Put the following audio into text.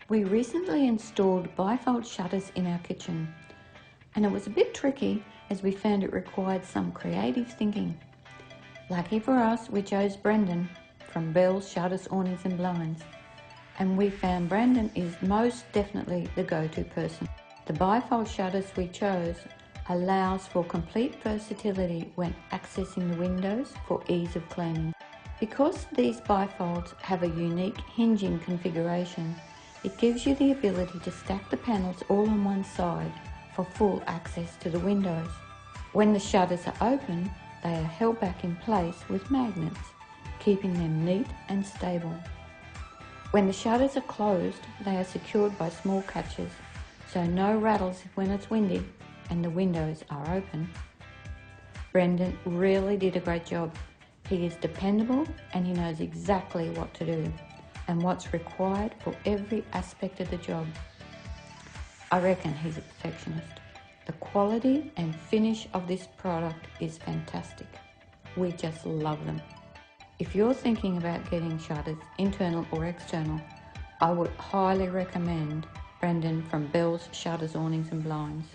We recently installed BiFold shutters in our kitchen, and it was a bit tricky as we found it required some creative thinking. Lucky for us, we chose Brendan from Bell's Shutters, Awnings and Blinds, and we found Brendan is most definitely the go-to person. The BiFold shutters we chose allows for complete versatility when accessing the windows for ease of cleaning. Because these bifolds have a unique hinging configuration, it gives you the ability to stack the panels all on one side for full access to the windows. When the shutters are open, they are held back in place with magnets, keeping them neat and stable. When the shutters are closed, they are secured by small catches, so no rattles when it's windy and the windows are open. Brendan really did a great job. He is dependable and he knows exactly what to do and what's required for every aspect of the job. I reckon he's a perfectionist. The quality and finish of this product is fantastic. We just love them. If you're thinking about getting shutters, internal or external, I would highly recommend Brendan from Bell's Shutters, Awnings and Blinds.